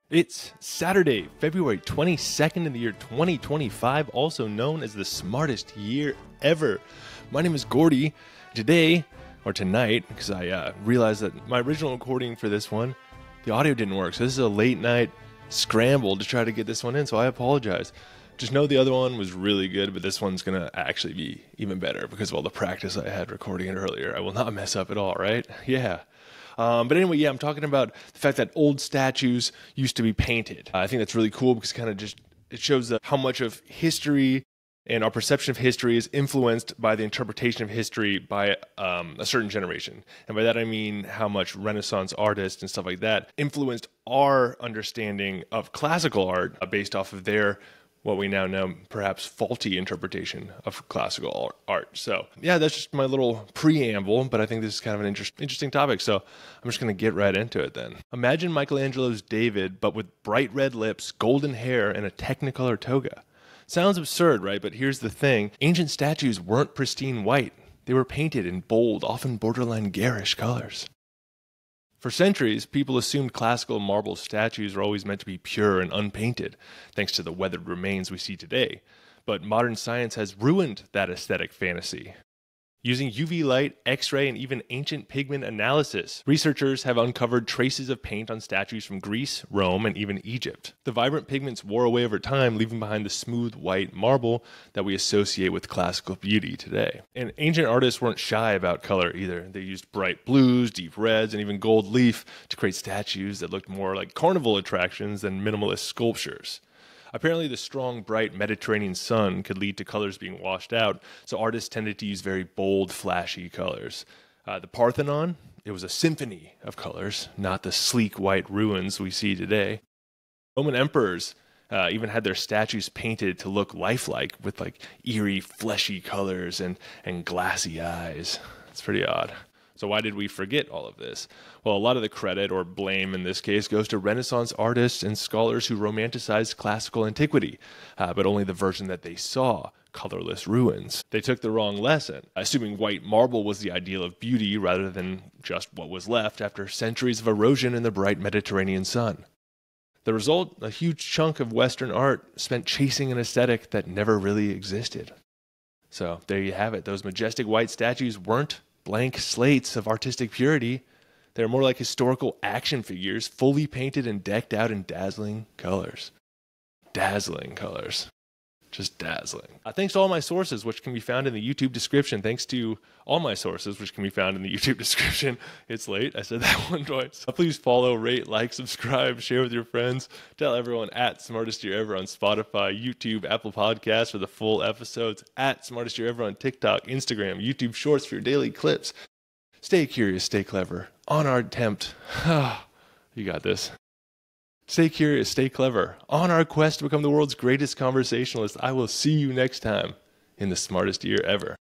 It's Saturday, February 22nd in the year 2025, also known as the smartest year ever. My name is Gordy. Today, or tonight, because I realized that my original recording for this one, the audio didn't work. So this is a late night scramble to try to get this one in, so I apologize. Just know the other one was really good, but this one's going to actually be even better because of all the practice I had recording it earlier. I will not mess up at all, right? Yeah. But anyway, I'm talking about the fact that old statues used to be painted. I think that's really cool because it shows how much of history and our perception of history is influenced by the interpretation of history by a certain generation. And by that I mean how much Renaissance artists and stuff like that influenced our understanding of classical art based off of their, what we now know, perhaps faulty interpretation of classical art. So yeah, that's just my little preamble, but I think this is kind of an interesting topic. So I'm just going to get right into it then. Imagine Michelangelo's David, but with bright red lips, golden hair, and a technicolor toga. Sounds absurd, right? But here's the thing. Ancient statues weren't pristine white. They were painted in bold, often borderline garish colors. For centuries, people assumed classical marble statues were always meant to be pure and unpainted, thanks to the weathered remains we see today. But modern science has ruined that aesthetic fantasy. Using UV light, X-ray, and even ancient pigment analysis, researchers have uncovered traces of paint on statues from Greece, Rome, and even Egypt. The vibrant pigments wore away over time, leaving behind the smooth white marble that we associate with classical beauty today. And ancient artists weren't shy about color either. They used bright blues, deep reds, and even gold leaf to create statues that looked more like carnival attractions than minimalist sculptures. Apparently, the strong, bright Mediterranean sun could lead to colors being washed out, so artists tended to use very bold, flashy colors. The Parthenon, it was a symphony of colors, not the sleek white ruins we see today. Roman emperors even had their statues painted to look lifelike, with eerie, fleshy colors and glassy eyes. It's pretty odd. So why did we forget all of this? Well, a lot of the credit, or blame in this case, goes to Renaissance artists and scholars who romanticized classical antiquity, but only the version that they saw, colorless ruins. They took the wrong lesson, assuming white marble was the ideal of beauty rather than just what was left after centuries of erosion in the bright Mediterranean sun. The result, a huge chunk of Western art spent chasing an aesthetic that never really existed. So there you have it. Those majestic white statues weren't blank slates of artistic purity. They're more like historical action figures, fully painted and decked out in dazzling colors. Dazzling colors. Just dazzling. Thanks to all my sources, which can be found in the YouTube description. Thanks to all my sources, which can be found in the YouTube description. It's late. I said that one twice. Please follow, rate, like, subscribe, share with your friends. Tell everyone at Smartest Year Ever on Spotify, YouTube, Apple Podcasts for the full episodes. At Smartest Year Ever on TikTok, Instagram, YouTube Shorts for your daily clips. Stay curious, stay clever. On our attempt. You got this. Stay curious, stay clever. On our quest to become the world's greatest conversationalist, I will see you next time in the Smartest Year Ever.